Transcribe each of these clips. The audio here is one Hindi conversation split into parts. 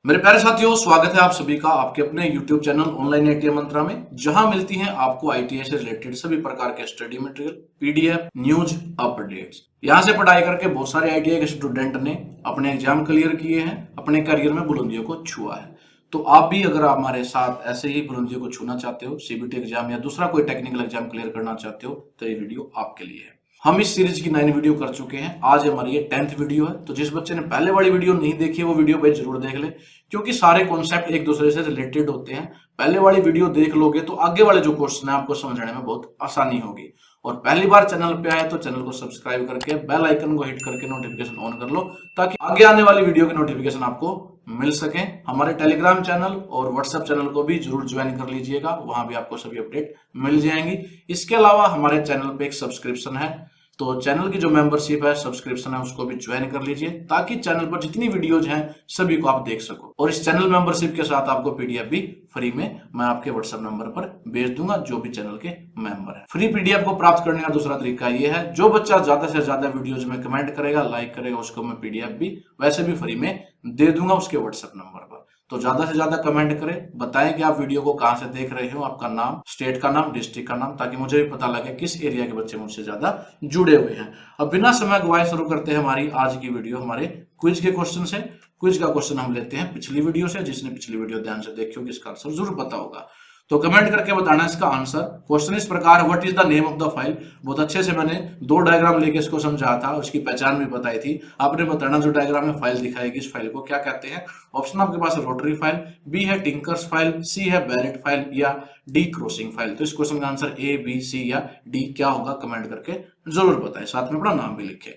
मेरे प्यारे साथियों, स्वागत है आप सभी का आपके अपने YouTube चैनल ऑनलाइन आईटीआई मंत्रा में, जहां मिलती हैं आपको आईटीआई से रिलेटेड सभी प्रकार के study material, PDF, news, updates. यहां से पढ़ाई करके बहुत सारे आईटीआई के स्टूडेंट ने अपने एग्जाम क्लियर किए हैं, अपने करियर में बुलंदियों को छुआ है। तो आप भी अगर आप हमारे साथ ऐसे ही बुलंदियों को छूना चाहते हो, सीबीटी एग्जाम या दूसरा कोई टेक्निकल एग्जाम क्लियर करना चाहते हो, तो ये वीडियो आपके लिए है। हम इस सीरीज की 9 वीडियो कर चुके हैं। आज हमारी ये 10th वीडियो है। तो जिस बच्चे ने पहले वाली वीडियो नहीं देखी है वो वीडियो भाई जरूर देख ले, क्योंकि सारे कॉन्सेप्ट एक दूसरे से रिलेटेड होते हैं। पहले वाली वीडियो देख लोगे तो आगे वाले जो क्वेश्चन है आपको समझने में बहुत आसानी होगी। और पहली बार चैनल पे आए तो चैनल को सब्सक्राइब करके बेल आइकन को हिट करके नोटिफिकेशन ऑन कर लो, ताकि आगे आने वाली वीडियो की नोटिफिकेशन आपको मिल सके। हमारे टेलीग्राम चैनल और व्हाट्सएप चैनल को भी जरूर ज्वाइन कर लीजिएगा, वहां भी आपको सभी अपडेट मिल जाएंगी। इसके अलावा हमारे चैनल पे एक सब्सक्रिप्शन है, तो चैनल की जो मेंबरशिप है, सब्सक्रिप्शन है, उसको भी ज्वाइन कर लीजिए, ताकि चैनल पर जितनी वीडियोज हैं सभी को आप देख सको। और इस चैनल मेंबरशिप के साथ आपको पीडीएफ भी फ्री में मैं आपके व्हाट्सएप नंबर पर भेज दूंगा, जो भी चैनल के मेंबर है। फ्री पीडीएफ को प्राप्त करने का दूसरा तरीका ये है, जो बच्चा ज्यादा से ज्यादा वीडियोज में कमेंट करेगा, लाइक करेगा, उसको मैं पीडीएफ भी वैसे भी फ्री में दे दूंगा उसके व्हाट्सएप नंबर पर। तो ज्यादा से ज्यादा कमेंट करें, बताएं कि आप वीडियो को कहां से देख रहे हो, आपका नाम, स्टेट का नाम, डिस्ट्रिक्ट का नाम, ताकि मुझे भी पता लगे किस एरिया के बच्चे मुझसे ज्यादा जुड़े हुए हैं। अब बिना समय गवाए शुरू करते हैं हमारी आज की वीडियो हमारे क्विज के क्वेश्चन से। क्विज का क्वेश्चन हम लेते हैं पिछली वीडियो से। जिसने पिछली वीडियो ध्यान से देखी होगी इसका आंसर जरूर पता होगा, तो कमेंट करके बताना इसका आंसर। क्वेश्चन इस प्रकार, what is the name of the file. बहुत अच्छे से मैंने 2 डायग्राम लेके इसको समझाया था, उसकी पहचान भी बताई थी। आपने बताना जो डायग्राम में फाइल दिखाएगी इस फाइल को क्या कहते हैं। ऑप्शन आपके पास है रोटरी फाइल, बी है टिंकर्स फाइल, सी है बैरेट फाइल, या डी क्रॉसिंग फाइल। तो इस क्वेश्चन का आंसर ए, बी, सी या डी क्या होगा, कमेंट करके जरूर बताएं, साथ में अपना नाम भी लिखे।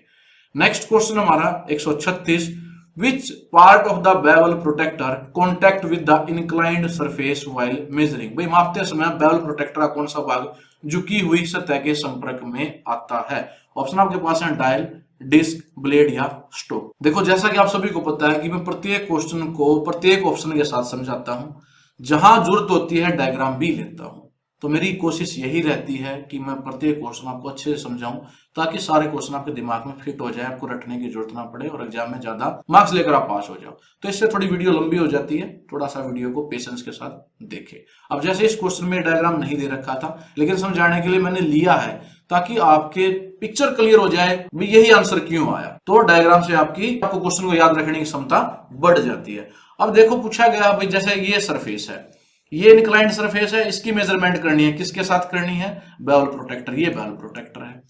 नेक्स्ट क्वेश्चन हमारा 136, Which part of the bevel protector contact with the inclined surface while measuring। भाई मापते समय बेवल प्रोटेक्टर का कौन सा भाग झुकी हुई सतह के संपर्क में आता है। ऑप्शन आपके पास है डायल, डिस्क, ब्लेड या स्टोक। देखो, जैसा कि आप सभी को पता है कि मैं प्रत्येक क्वेश्चन को प्रत्येक ऑप्शन के साथ समझाता हूं, जहां जरूरत होती है डायग्राम भी लेता हूं। तो मेरी कोशिश यही रहती है कि मैं प्रत्येक क्वेश्चन आपको अच्छे से समझाऊं, ताकि सारे क्वेश्चन आपके दिमाग में फिट हो जाए, आपको रटने की जरूरत ना पड़े और एग्जाम में ज्यादा मार्क्स लेकर आप पास हो जाओ। तो इससे थोड़ी वीडियो लंबी हो जाती है, थोड़ा सा वीडियो को पेशेंस के साथ देखें। अब जैसे इस क्वेश्चन में डायग्राम नहीं दे रखा था, लेकिन समझाने के लिए मैंने लिया है, ताकि आपके पिक्चर क्लियर हो जाए भी यही आंसर क्यों आया। तो डायग्राम से आपको क्वेश्चन को याद रखने की क्षमता बढ़ जाती है। अब देखो, पूछा गया भाई, जैसे ये सरफेस है, ये इंक्लाइंड सरफेस है, इसकी मेजरमेंट करनी है, किसके साथ करनी है, बेवल प्रोटेक्टर। ये बेवल प्रोटेक्टर है।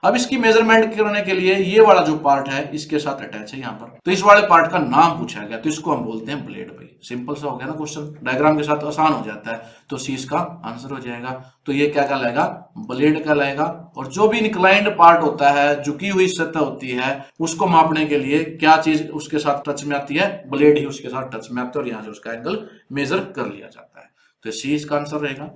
अब इसकी मेजरमेंट करने के लिए ये वाला जो पार्ट है इसके साथ अटैच है यहाँ पर, तो इस वाले पार्ट का नाम पूछा गया, तो इसको हम बोलते हैं ब्लेड। भाई सिंपल सा हो गया ना क्वेश्चन, डायग्राम के साथ आसान हो जाता है, तो सी इसका आंसर हो जाएगा। तो ये क्या कहलाएगा, ब्लेड कहलाएगा। और जो भी इंक्लाइंड पार्ट होता है, झुकी हुई सतह होती है, उसको मापने के लिए क्या चीज उसके साथ टच में आती है, ब्लेड ही उसके साथ टच में आती है, और यहाँ से उसका एंगल मेजर कर लिया जाता है। तो सी इसका आंसर रहेगा।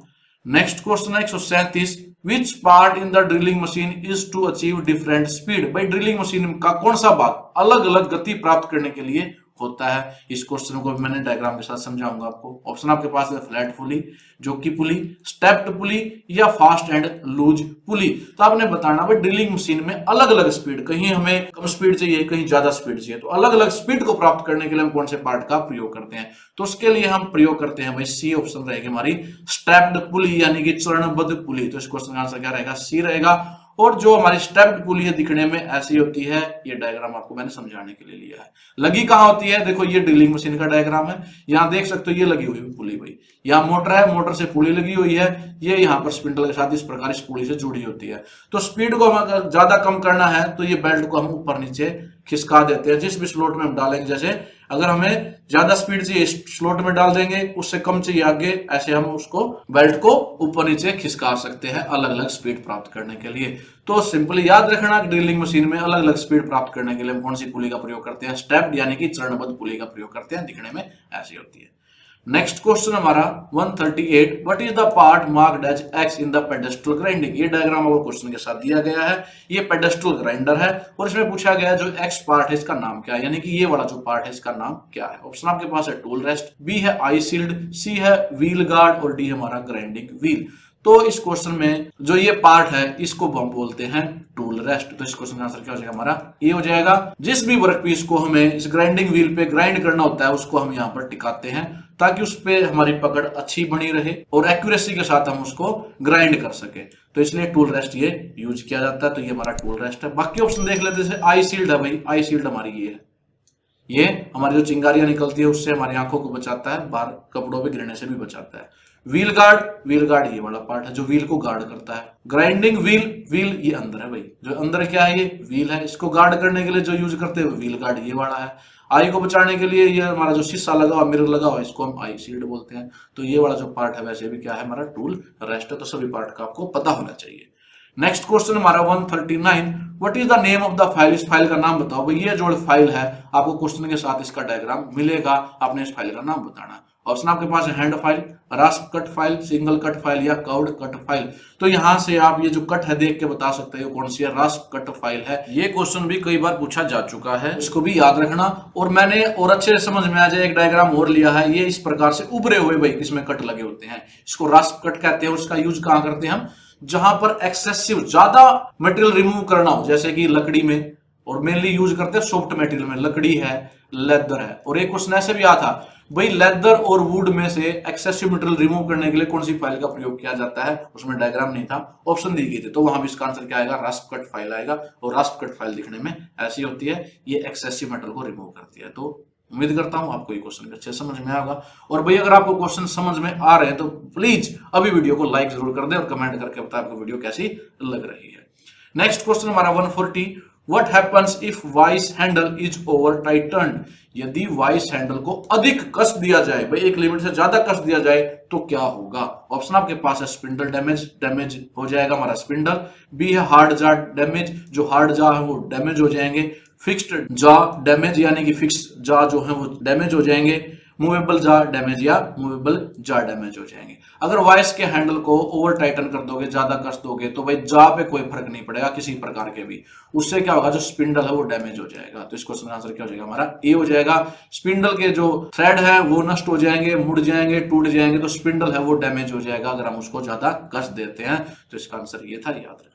नेक्स्ट क्वेश्चन है 137, which part in the drilling machine is to achieve different speed. भाई ड्रिलिंग मशीन का कौन सा भाग अलग अलग गति प्राप्त करने के लिए होता है। इस क्वेश्चन को मैंने डायग्राम के साथ समझाऊंगा आपको। ऑप्शन आपके पास है फ्लैट पुली, जोकी पुली, स्टेप्ड पुली या फास्ट एंड लूज पुली। तो आपने बताना भाई ड्रिलिंग मशीन में अलग अलग स्पीड, कहीं हमें कम स्पीड चाहिए, कहीं ज्यादा स्पीड चाहिए, तो अलग अलग स्पीड को प्राप्त करने के लिए हम कौन से पार्ट का प्रयोग करते हैं। तो उसके लिए हम प्रयोग करते हैं भाई सी ऑप्शन रहेगी हमारी, स्टेप्ड पुली यानी कि चरणबद्ध पुली। तो इस क्वेश्चन का आंसर क्या रहेगा, सी रहेगा। और जो हमारी स्टेप्ड पुली है दिखने में ऐसी होती है, ये डायग्राम आपको मैंने समझाने के लिए लिया है। लगी कहां होती है, देखो ये ड्रिलिंग मशीन का डायग्राम है, यहां देख सकते हो ये लगी हुई पुली। भाई यहाँ मोटर है, मोटर से पुली लगी हुई है, ये यहाँ पर स्पिंडल के साथ इस प्रकार इस पुली से जुड़ी होती है। तो स्पीड को हम ज्यादा कम करना है तो ये बेल्ट को हम ऊपर नीचे खिसका देते हैं, जिस भी स्लॉट में हम डालेंगे। जैसे अगर हमें ज्यादा स्पीड चाहिए स्लॉट में डाल देंगे, उससे कम चाहिए आगे, ऐसे हम उसको बेल्ट को ऊपर नीचे खिसका सकते हैं अलग अलग स्पीड प्राप्त करने के लिए। तो सिंपली याद रखना, ड्रिलिंग मशीन में अलग अलग स्पीड प्राप्त करने के लिए हम कौन सी पुली का प्रयोग करते हैं, स्टेप्ड यानी कि चरणबद्ध पुली का प्रयोग करते हैं, दिखने में ऐसी होती है। नेक्स्ट क्वेश्चन हमारा 138, what is the part marked as X in the pedestal grinding. ये डायग्राम आपको क्वेश्चन के साथ दिया गया है, ये पेडेस्ट्रल ग्राइंडर है, और इसमें पूछा गया है जो एक्स पार्ट है इसका नाम क्या है, यानी कि ये वाला जो पार्ट है इसका नाम क्या है। ऑप्शन आपके पास है टूल रेस्ट, बी है आई शील्ड, सी है व्हील गार्ड और डी हमारा ग्राइंडिंग व्हील। तो इस क्वेश्चन में जो ये पार्ट है इसको हम बोलते हैं टूल रेस्ट। तो इस क्वेश्चन का आंसर क्या हो जाएगा हमारा ए हो जाएगा। जिस भी वर्क पीस को हमें इस ग्राइंडिंग व्हील पे ग्राइंड करना होता है उसको हम यहाँ पर टिकाते हैं ताकि उस पे हमारी पकड़ अच्छी बनी रहे और एक्यूरेसी के साथ हम उसको ग्राइंड कर सके। तो इसलिए टूल रेस्ट ये यूज किया जाता है। तो ये हमारा टूल रेस्ट है। बाकी ऑप्शन देख लेते हैं। आई शील्ड है भाई, आई शील्ड हमारी ये है, ये हमारी जो चिंगारियां निकलती है उससे हमारी आंखों को बचाता है, बाहर कपड़ों पे गिरने से भी बचाता है। व्हील गार्ड, व्हील गार्ड ये वाला पार्ट है जो व्हील को गार्ड करता है। ग्राइंडिंग व्हील, व्हील ये अंदर है भाई, जो अंदर क्या है ये व्हील है, इसको गार्ड करने के लिए जो यूज करते हैं व्हील गार्ड ये वाला है। आई को बचाने के लिए ये हमारा जो शीशा लगा हुआ, मिरर लगा हुआ, इसको हम आई शील्ड बोलते हैं। तो ये वाला जो पार्ट है वैसे भी क्या है हमारा टूल रेस्ट है। तो सभी पार्ट का आपको पता होना चाहिए। नेक्स्ट क्वेश्चन हमारा 139, what is the name of the file. इस फाइल का नाम बताओ भाई। ये जो फाइल है आपको क्वेश्चन के साथ इसका डायग्राम मिलेगा, आपने इस फाइल का नाम बताना। ऑप्शन आपके पास है hand file, रास्प cut file, single cut file या कर्व्ड कट फाइल। तो यहां से आप ये जो कट है देख के बता सकते हो कौन सी है, रास्प कट फाइल है। ये क्वेश्चन भी कई बार पूछा जा चुका है, इसको भी याद रखना। और मैंने और अच्छे से समझ में आ जाए एक डायग्राम और लिया है। ये इस प्रकार से उभरे हुए भाई इसमें कट लगे होते हैं, इसको रास्प कट कहते हैं। और इसका यूज कहां करते हैं हम, जहां पर एक्सेसिव ज्यादा मटेरियल रिमूव करना हो, जैसे कि लकड़ी में, और मेनली यूज करते हैं सॉफ्ट मटेरियल में, लकड़ी है, लेदर है। और एक क्वेश्चन ऐसे भी आता था भाई लेदर और वुड में से एक्सेसिव मटेरियल रिमूव करने के लिए कौन सी फाइल का प्रयोग किया जाता है, उसमें डायग्राम नहीं था, ऑप्शन दी गई थी। तो वहां भी इसका आंसर क्या आएगा, रास्प कट फाइल आएगा। और रास्प कट फाइल दिखने में ऐसी होती है, ये एक्सेसिव मटेरियल को रिमूव करती है। तो उम्मीद करता हूं आपको ये क्वेश्चन अच्छे समझ में आएगा। और भाई अगर आपको क्वेश्चन समझ में आ रहे हैं तो प्लीज अभी वीडियो को लाइक जरूर कर दें और कमेंट करके बताएं आपको वीडियो कैसी लग रही है। नेक्स्ट क्वेश्चन हमारा 140, what happens if vice handle is over tightened. यदि वाइस हैंडल को अधिक कस दिया जाए, भाई एक लिमिट से ज्यादा कस दिया जाए तो क्या होगा। ऑप्शन आपके पास है स्पिंडल डैमेज, डैमेज हो जाएगा हमारा स्पिंडल। बी है हार्ड जा डैमेज, जो हार्ड जा है वो डैमेज हो जाएंगे। फिक्स्ड जा डैमेज यानी कि फिक्स जा जो है वो डैमेज हो जाएंगे। मूवेबल जा डैमेज या मूवेबल जा डैमेज हो जाएंगे। अगर वाइस के हैंडल को ओवर टाइटन कर दोगे, ज्यादा कस दोगे, तो भाई जा पे कोई फर्क नहीं पड़ेगा किसी प्रकार के भी, उससे क्या होगा जो स्पिंडल है वो डैमेज हो जाएगा। तो इस क्वेश्चन का आंसर क्या हो जाएगा हमारा ए हो जाएगा। स्पिंडल के जो थ्रेड है वो नष्ट हो जाएंगे, मुड़ जाएंगे, टूट जाएंगे, तो स्पिंडल है वो डैमेज हो जाएगा अगर हम उसको ज्यादा कस देते हैं। तो इसका आंसर ये था, याद रखना।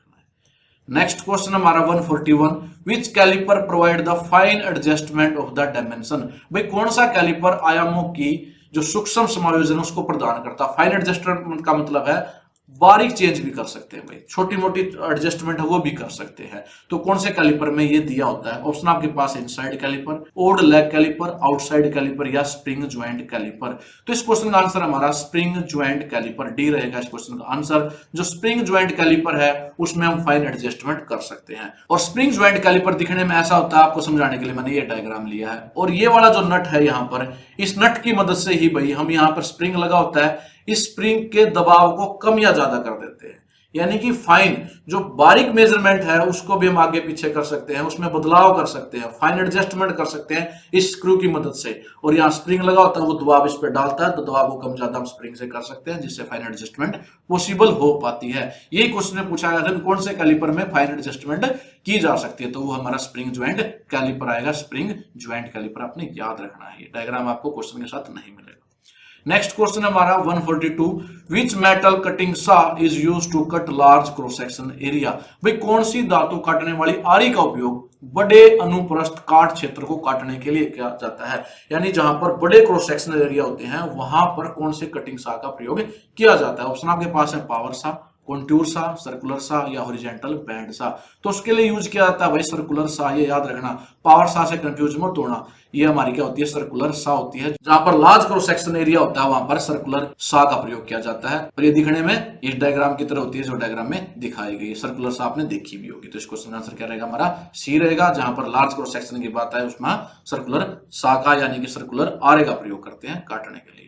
नेक्स्ट क्वेश्चन हमारा 141, which calliper provide the fine adjustment of the dimension. भाई कौन सा कैलिपर आयामों की जो सूक्ष्म समायोजन उसको प्रदान करता है। फाइन एडजस्टमेंट का मतलब है बारीक चेंज भी कर सकते हैं भाई, छोटी मोटी एडजस्टमेंट है वो भी कर सकते हैं। तो कौन से कैलिपर में ये दिया होता है। ऑप्शन आपके पास inside calliper, odd leg calliper, outside calliper या स्प्रिंग ज्वाइंट कैलिपर। तो इस क्वेश्चन का आंसर हमारा स्प्रिंग ज्वाइंट कैलिपर डी रहेगा इस क्वेश्चन का आंसर। जो स्प्रिंग ज्वाइंट कैलिपर है उसमें हम फाइन एडजस्टमेंट कर सकते हैं। और स्प्रिंग ज्वाइंट कैलिपर दिखने में ऐसा होता है, आपको समझाने के लिए मैंने ये डायग्राम लिया है। और ये वाला जो नट है यहाँ पर, इस नट की मदद से ही भाई हम यहाँ पर स्प्रिंग लगा होता है, इस स्प्रिंग के दबाव को कम या ज्यादा कर देते हैं। यानी कि फाइन जो बारीक मेजरमेंट है उसको भी हम आगे पीछे कर सकते हैं, उसमें बदलाव कर सकते हैं, फाइन एडजस्टमेंट कर सकते हैं इस स्क्रू की मदद से। और यहाँ स्प्रिंग लगा होता है, वो दबाव इस पे डालता है, तो दबाव को कम ज्यादा हम स्प्रिंग से कर सकते हैं, जिससे फाइन एडजस्टमेंट पॉसिबल हो पाती है। यही क्वेश्चन में पूछा गया था कौन से कैलिपर में फाइन एडजस्टमेंट की जा सकती है, तो वो हमारा स्प्रिंग ज्वाइंट कैलिपर आएगा। स्प्रिंग ज्वाइंट कैलिपर आपने याद रखना है, डायग्राम आपको क्वेश्चन के साथ नहीं मिलेगा। नेक्स्ट क्वेश्चन हमारा 142, which metal cutting saw is used to cut large cross section area. भाई कौन सी धातु काटने वाली आरी का उपयोग बड़े अनुप्रस्थ काट क्षेत्र को काटने के लिए किया जाता है। यानी जहां पर बड़े क्रॉस सेक्शनल एरिया होते हैं वहां पर कौन से कटिंग सा का प्रयोग किया जाता है। ऑप्शन आपके पास है पावर सा, कॉन्टूर सा, सर्कुलर सा या हॉरिजॉन्टल बैंड सा। तो उसके लिए यूज किया जाता है भाई सर्कुलर सा, ये याद रखना। पावर सा से कंफ्यूज मत होना, ये हमारी क्या होती है सर्कुलर सा होती है। जहां पर लार्ज क्रॉस सेक्शन एरिया होता है वहां पर सर्कुलर सा का प्रयोग किया जाता है। और ये दिखने में इस डायग्राम की तरह होती है जो डायग्राम में दिखाई गई है। सर्कुलर सा आपने देखी भी होगी। तो इस क्वेश्चन का आंसर क्या रहेगा हमारा सी रहेगा। जहां पर लार्ज क्रॉस सेक्शन की बात है उसमें सर्कुलर सा का यानी कि सर्कुलर आरे का प्रयोग करते हैं काटने के लिए।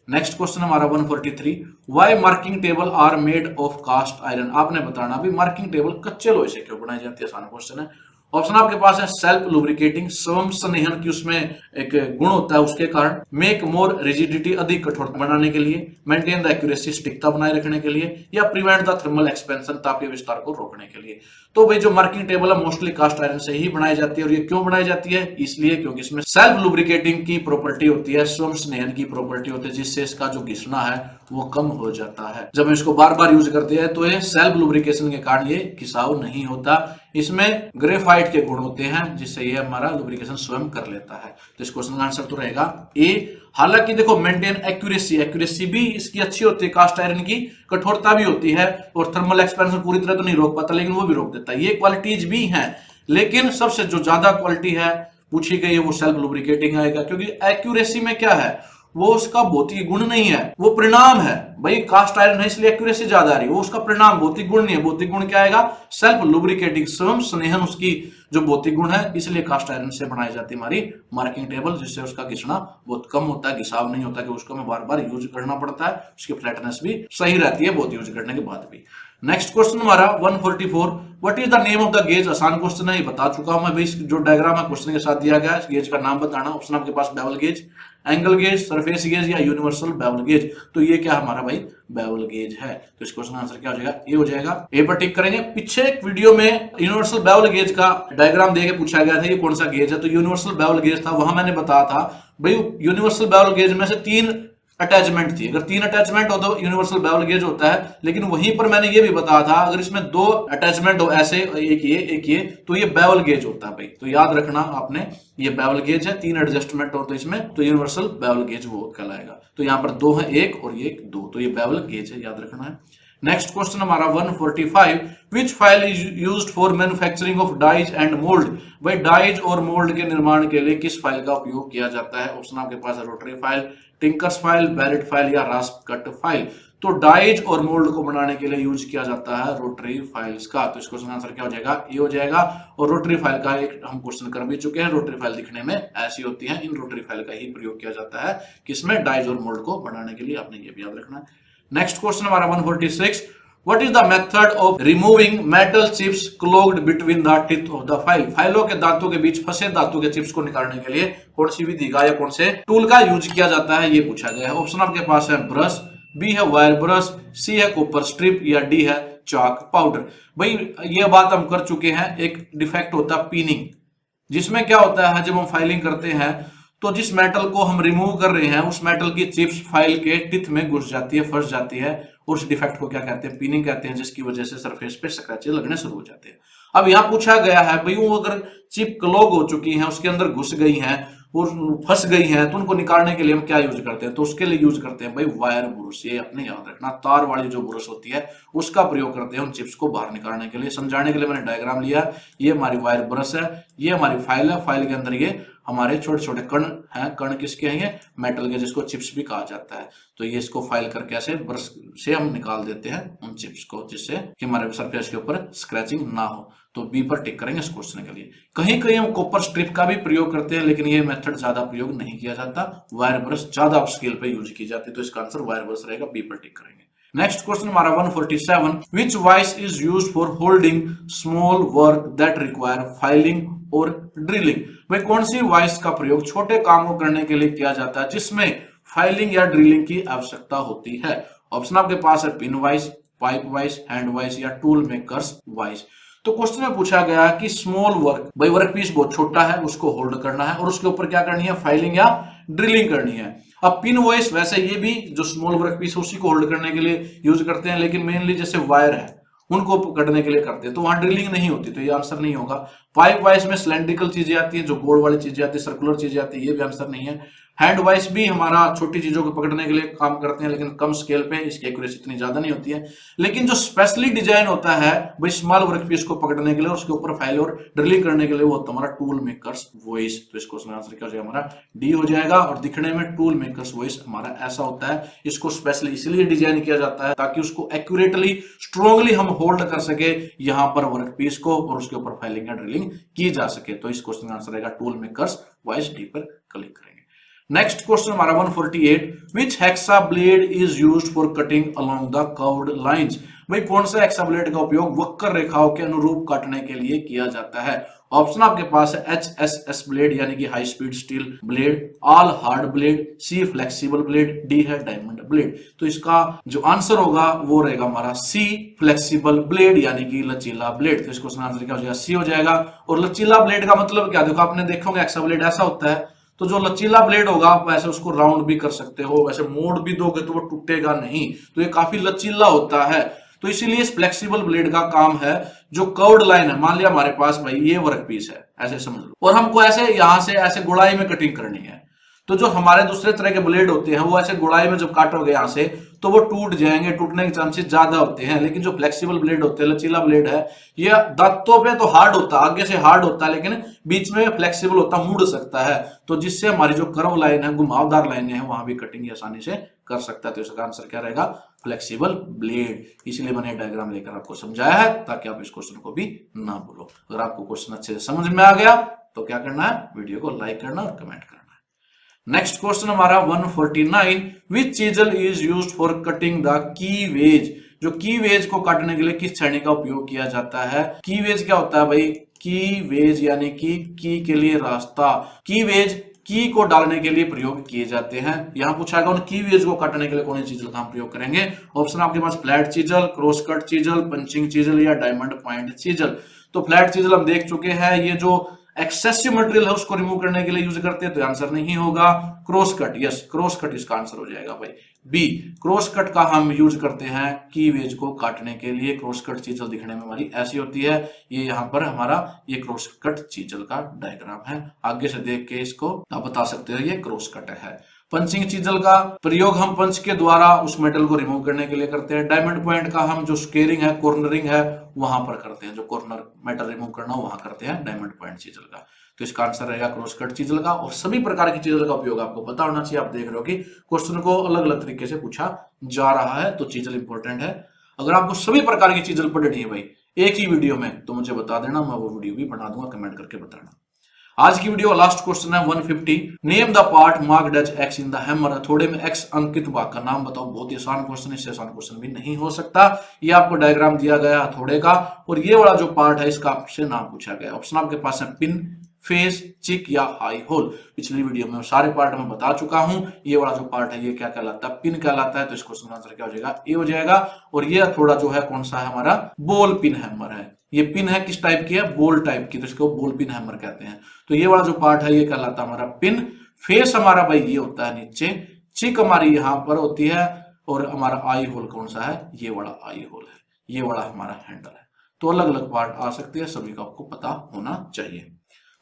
नेक्स्ट क्वेश्चन हमारा 143, why marking table are made of cast iron. आपने बताना भी मार्किंग टेबल कच्चे लोहे से क्यों बनाई जाती है, आसान क्वेश्चन है। ऑप्शन आपके पास है सेल्फ लुब्रिकेटिंग, स्वयं स्नेहन की उसमें एक गुण होता है उसके कारण, मेक मोर रिजिडिटी अधिक कठोर बनाने के लिए, मेंटेन द एक्यूरेसी स्टिकता बनाए रखने के लिए, या प्रिवेंट द थर्मल एक्सपेंशन तापीय विस्तार को रोकने के लिए। तो भाई जो मार्किंग टेबल है मोस्टली कास्ट आयरन से ही बनाई जाती है, और ये क्यों बनाई जाती है, इसलिए क्योंकि इसमें सेल्फ लुब्रिकेटिंग की प्रॉपर्टी होती है, स्वयं स्नेहन की प्रॉपर्टी होती है, जिससे इसका जो घिसना है वो कम हो जाता है। जब हम इसको बार बार यूज करते हैं तो ये सेल्फ लुब्रिकेशन के कारण ये घिसाव नहीं होता। इसमें ग्रेफाइट के गुण होते हैं जिससे ये हमारा लुब्रिकेशन स्वयं कर लेता है। तो इस क्वेश्चन का आंसर तो रहेगा ए। हालांकि देखो मेंटेन एक्यूरेसी, एक्यूरेसी भी इसकी अच्छी होती है कास्ट आयरन की, कठोरता भी होती है, और थर्मल एक्सपेंशन पूरी तरह तो नहीं रोक पाता लेकिन वो भी रोक देता है। ये क्वालिटीज भी हैं, लेकिन सबसे जो ज्यादा क्वालिटी है पूछी गई है वो सेल्फ लुब्रिकेटिंग आएगा, क्योंकि एक्यूरेसी में क्या है, वो उसका भौतिक गुण नहीं है, वो परिणाम है। भाई कास्ट आयरन है इसलिए एक्यूरेसी ज्यादा आ रही है, वो उसका परिणाम, भौतिक गुण नहीं है। भौतिक गुण क्या आएगा, सेल्फ लुब्रिकेटिंग, स्वयं स्नेहन उसकी जो भौतिक गुण है, इसलिए कास्ट आयरन से बनाई जाती है हमारी मार्किंग टेबल, जिससे उसका घिसना बहुत कम होता है, घिसाव नहीं होता कि उसको हमें बार बार यूज करना पड़ता है, उसकी फ्लैटनेस भी सही रहती है बहुत यूज करने के बाद भी। नेक्स्ट क्वेश्चन हमारा 144, what is the name of the gauge. आसान क्वेश्चन है, ये बता चुका हूं मैं भाई, जो डायग्राम है क्वेश्चन के साथ दिया गया है, इस गेज का नाम बताना। ऑप्शन आपके पास bevel gauge, angle gauge, surface gauge या यूनिवर्सल बेवल गेज। तो ये क्या हमारा भाई बेवल गेज है। तो इस क्वेश्चन का आंसर क्या हो जाएगा, ए हो जाएगा। ए पर टिक करेंगे। पीछे एक वीडियो में यूनिवर्सल बेवल गेज का डायग्राम देके पूछा गया था ये कौन सा गेज है, तो यूनिवर्सल बेवल गेज था। वहां मैंने बताया था भाई यूनिवर्सल बेवल गेज में से 3 अटैचमेंट थी, अगर 3 अटैचमेंट हो तो यूनिवर्सल बेवल गेज होता है। लेकिन वहीं पर मैंने ये भी बताया था अगर इसमें 2 अटैचमेंट हो, ऐसे एक ये तो ये बेवल गेज होता है भाई। तो याद रखना आपने, ये बेवल गेज है, 3 एडजस्टमेंट हो तो इसमें तो यूनिवर्सल बेवल गेज वो कहलाएगा। तो यहाँ पर 2 है, 1 और ये 2, तो ये बेवल गेज है, याद रखना है। नेक्स्ट क्वेश्चन हमारा 145, which file is used for manufacturing of dies and mould. भाई डाइज और मोल्ड के निर्माण के लिए किस फाइल का उपयोग किया जाता है। ऑप्शन आपके पास है rotary file, tinkers file, barrett file या रास्प कट फाइल। तो डाइज और मोल्ड को बनाने के लिए यूज किया जाता है रोटरी फाइल्स का। तो इस क्वेश्चन का आंसर क्या हो जाएगा, ए हो जाएगा। और रोटरी फाइल का एक हम क्वेश्चन कर भी चुके हैं। रोटरी फाइल दिखने में ऐसी होती है, इन रोटरी फाइल का ही प्रयोग किया जाता है किसमें, डाइज और मोल्ड को बनाने के लिए। आपने ये भी याद रखना है। नेक्स्ट क्वेश्चन हमारा 146, what is the method of removing metal chips clogged between the teeth of the file. फाइलों के दांतों के बीच फंसे धातु के चिप्स को निकालने के लिए कौन सी विधि का या कौन से टूल का यूज किया जाता है, ये पूछा गया है। ऑप्शन आपके पास है ब्रश, बी है वायर ब्रश, सी है कॉपर स्ट्रिप या डी है चाक पाउडर। भाई ये बात हम कर चुके हैं, एक डिफेक्ट होता है पिनिंग, जिसमें क्या होता है जब हम फाइलिंग करते हैं तो जिस मेटल को हम रिमूव कर रहे हैं उस मेटल की चिप्स फाइल के टिथ में घुस जाती है, फंस जाती है, और उस डिफेक्ट को क्या कहते हैं, पिनिंग कहते हैं, जिसकी वजह से सरफेस पे स्क्रैचेस लगने शुरू हो जाते हैं। अब यहाँ पूछा गया है भाई वो अगर चिप क्लॉग हो चुकी है, उसके अंदर घुस गई हैं और फंस गई हैं, तो उनको निकालने के लिए हम क्या यूज करते हैं, तो उसके लिए यूज करते हैं भाई वायर ब्रश। ये अपने याद रखना, तार वाली जो ब्रश होती है उसका प्रयोग करते हैं उन चिप्स को बाहर निकालने के लिए। समझाने के लिए मैंने डायग्राम लिया, ये हमारी वायर ब्रश है, ये हमारी फाइल है, फाइल के अंदर ये हमारे छोटे छोटे कण हैं, कण किसके हैं, ये मेटल के, जिसको चिप्स भी कहा जाता है। तो ये इसको फाइल करके ऐसे ब्रश से हम निकाल देते हैं उन चिप्स को, जिससे कि हमारे सरफेस के ऊपर स्क्रैचिंग ना हो। तो बी पर टिक करेंगे इस क्वेश्चन के लिए। कहीं कहीं हम कॉपर स्ट्रिप का भी प्रयोग करते हैं, लेकिन ये मेथड ज्यादा प्रयोग नहीं किया जाता, वायर ब्रश ज्यादा स्केल पे यूज की जाती है। तो इसका आंसर वायर ब्रश रहेगा, बी पर टिक करेंगे। नेक्स्ट क्वेश्चन हमारा 147, which vice is used for holding small work that require filing और ड्रिलिंग। भाई कौन सी वाइस का प्रयोग छोटे काम को करने के लिए किया जाता है जिसमें फाइलिंग या ड्रिलिंग की आवश्यकता होती है। ऑप्शन आपके पास है pin vice, pipe vice, hand vice या टूल मेकर्स वाइस। तो क्वेश्चन में पूछा गया कि स्मॉल वर्क, भाई वर्क पीस बहुत छोटा है, उसको होल्ड करना है और उसके ऊपर क्या करनी है, फाइलिंग या ड्रिलिंग करनी है। अब पिन वॉइस वैसे ये भी जो स्मॉल वर्क पीस उसी को होल्ड करने के लिए यूज करते हैं, लेकिन मेनली जैसे वायर है उनको पकड़ने के लिए करते हैं, तो वहां ड्रिलिंग नहीं होती, तो ये आंसर नहीं होगा। पाइप वाइस में सिलेंड्रिकल चीजें आती हैं, जो गोल वाली चीजें आती है, सर्कुलर चीजें आती है, ये भी आंसर नहीं है। हैंड वाइस भी हमारा छोटी चीजों को पकड़ने के लिए काम करते हैं, लेकिन कम स्केल पे, इसकी एक्यूरेसी इतनी ज्यादा नहीं होती है। लेकिन जो स्पेशली डिजाइन होता है भाई स्मॉल वर्क पीस को पकड़ने के लिए, उसके ऊपर फाइल और ड्रिलिंग करने के लिए, वो होता है हमारा टूल मेकर्स वॉइस। तो इस क्वेश्चन का आंसर क्या हो जाएगा, हमारा डी हो जाएगा। और दिखने में टूल मेकर्स वॉइस हमारा ऐसा होता है, इसको स्पेशली इसलिए डिजाइन किया जाता है ताकि उसको एक्यूरेटली स्ट्रॉन्गली हम होल्ड कर सके यहाँ पर वर्क पीस को, और उसके ऊपर फाइलिंग या ड्रिलिंग की जा सके। तो इस क्वेश्चन का आंसर रहेगा टूल मेकर्स वॉइस, डी पर क्लिक करेंगे। नेक्स्ट क्वेश्चन हमारा 148, which hacksaw blade is used for cutting along the curved lines. भाई कौन सा एक्सा ब्लेड का उपयोग वक्र रेखाओं के अनुरूप काटने के लिए किया जाता है? ऑप्शन आपके पास है HSS ब्लेड यानी कि high speed steel blade, all hard blade, C flexible blade, D है डायमंड ब्लेड। तो इसका जो आंसर होगा वो रहेगा हमारा सी फ्लेक्सिबल ब्लेड यानी कि लचीला ब्लेड। तो इस क्वेश्चन आंसर क्या हो जाएगा? सी हो जाएगा। और लचीला ब्लेड का मतलब क्या? देखो आपने देखोगे एक्सा ब्लेड ऐसा होता है, तो जो लचीला ब्लेड होगा आप वैसे उसको राउंड भी कर सकते हो, वैसे मोड़ भी दोगे तो वो टूटेगा नहीं, तो ये काफी लचीला होता है। तो इसीलिए इस फ्लेक्सिबल ब्लेड का काम है जो कर्व्ड लाइन है, मान लिया हमारे पास भाई ये वर्क पीस है, ऐसे समझ लो, और हमको ऐसे यहां से ऐसे गुड़ाई में कटिंग करनी है, तो जो हमारे दूसरे तरह के ब्लेड होते हैं वो ऐसे गुड़ाई में जब काटोगे यहां से तो वो टूट जाएंगे, टूटने के चांसेस ज्यादा होते हैं। लेकिन जो फ्लेक्सिबल ब्लेड होते हैं, लचीला ब्लेड है, ये दांतों पे तो हार्ड होता है, आगे से हार्ड होता है, लेकिन बीच में फ्लेक्सिबल होता, मुड़ सकता है, तो जिससे हमारी जो कर्व लाइन है, घुमावदार लाइनें हैं, वहां भी कटिंग आसानी से कर सकता है। तो इसका आंसर क्या रहेगा? Flexible blade. इसलिए मैंने डायग्राम लेकर आपको समझाया है ताकि आप इस क्वेश्चन को भी ना भूलो। अगर आपको क्वेश्चन अच्छे से समझ में आ गया तो क्या करना है? वीडियो को लाइक करना और कमेंट करना। नेक्स्ट क्वेश्चन हमारा 149, which chisel is used for cutting the keyway. जो की वेज को काटने के लिए किस छेनी का उपयोग किया जाता है? की वेज क्या होता है भाई? की वेज यानी कि की के लिए रास्ता। की वेज की को डालने के लिए प्रयोग किए जाते हैं। यहां पूछा गया उन की वेज को काटने के लिए कौन सी चीजल का हम प्रयोग करेंगे? ऑप्शन आपके पास flat chisel, cross cut chisel, punching chisel या डायमंड पॉइंट चीजल। तो फ्लैट चीजल हम देख चुके हैं, ये जो एक्सेसिव मटेरियल है उसको रिमूव करने के लिए यूज करते हैं, तो आंसर नहीं होगा। Cross cut, yes cross cut इसका आंसर हो जाएगा भाई बी। क्रॉस कट का हम यूज करते हैं की वेज को काटने के लिए। क्रॉस कट चीजल दिखने में हमारी ऐसी होती है, ये यहाँ पर हमारा ये क्रॉस कट चीजल का डायग्राम है। आगे से देख के इसको आप बता सकते हो ये क्रॉस कट है। पंचिंग चीजल का प्रयोग हम पंच के द्वारा उस मेटल को रिमूव करने के लिए करते हैं। डायमंड पॉइंट का हम जो स्केरिंग है, कॉर्नरिंग है, वहां पर करते हैं, जो कॉर्नर मेटल रिमूव करना वहां करते हैं डायमंड पॉइंट चीजल का। तो इसका आंसर रहेगा क्रॉस कट चीजल का। और सभी प्रकार की चीजल का उपयोग आपको पता होना चाहिए। आप देख रहे हो कि क्वेश्चन को अलग अलग तरीके से पूछा जा रहा है, तो चीजल इंपॉर्टेंट है। अगर आपको सभी प्रकार की चीजल पढ़नी है भाई एक ही वीडियो में, तो मुझे बता देना, मैं वो वीडियो भी बना दूंगा, कमेंट करके बताना। आज की वीडियो लास्ट क्वेश्चन है 150, name the part marked as X in the hammer. हथौड़े में एक्स अंकित भाग का नाम बताओ। बहुत ही आसान क्वेश्चन, इससे आसान क्वेश्चन भी नहीं हो सकता। ये आपको डायग्राम दिया गया हथौड़े का, और ये वाला जो पार्ट है इसका आपसे नाम पूछा गया। ऑप्शन आपके पास है पिन, फेस, चिक या हाई होल। पिछली वीडियो में सारे पार्ट में बता चुका हूं। ये वाला जो पार्ट है ये क्या कहलाता है? पिन कहलाता है। तो इस क्वेश्चन का आंसर क्या हो जाएगा? ए हो जाएगा। और ये थोड़ा जो है कौन सा है? हमारा बॉल पिन हैमर है। ये पिन है किस टाइप की है? बॉल टाइप की, तो इसको बॉल पिन हैमर कहते हैं। तो ये वाला जो पार्ट है ये कहलाता है हमारा पिन। फेस हमारा भाई ये होता है नीचे, चिक हमारी यहां पर होती है, और हमारा आई होल कौन सा है? ये वाला आई होल है, ये वाला हमारा हैंडल है। तो अलग अलग पार्ट आ सकते हैं, सभी का आपको पता होना चाहिए।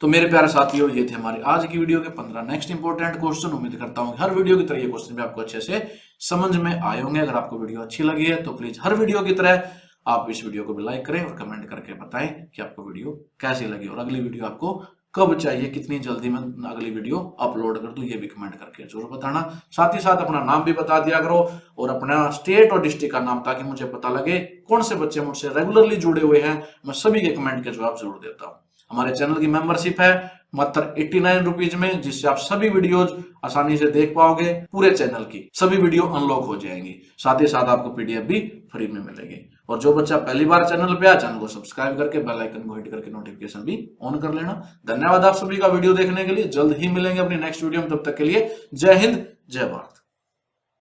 तो मेरे प्यारे साथियों, ये थे हमारी आज की वीडियो के 15 नेक्स्ट इंपॉर्टेंट क्वेश्चन। उम्मीद करता हूं हर वीडियो की तरह ये क्वेश्चन भी आपको अच्छे से समझ में आए होंगे। अगर आपको वीडियो अच्छी लगी है तो प्लीज हर वीडियो की तरह आप इस वीडियो को भी लाइक करें और कमेंट करके बताएं कि आपको वीडियो कैसी लगी, और अगली वीडियो आपको कब चाहिए, कितनी जल्दी मैं अगली वीडियो अपलोड कर दूं, ये भी कमेंट करके जरूर बताना। साथ ही साथ अपना नाम भी बता दिया करो और अपना स्टेट और डिस्ट्रिक्ट का नाम, ताकि मुझे पता लगे कौन से बच्चे मुझसे रेगुलरली जुड़े हुए हैं। मैं सभी के कमेंट के जवाब जरूर देता हूं। हमारे चैनल की मेंबरशिप है मात्र 89 रुपीज में, जिससे आप सभी वीडियोज आसानी से देख पाओगे। पूरे चैनल की सभी वीडियो अनलॉक हो जाएंगी, साथ ही साथ आपको पीडीएफ भी फ्री में मिलेगी। और जो बच्चा पहली बार चैनल पे आया, चैनल को सब्सक्राइब करके बेल आइकन को हिट करके नोटिफिकेशन भी ऑन कर लेना। धन्यवाद आप सभी का वीडियो देखने के लिए। जल्द ही मिलेंगे अपनी नेक्स्ट वीडियो में, तब तक के लिए जय हिंद, जय भारत।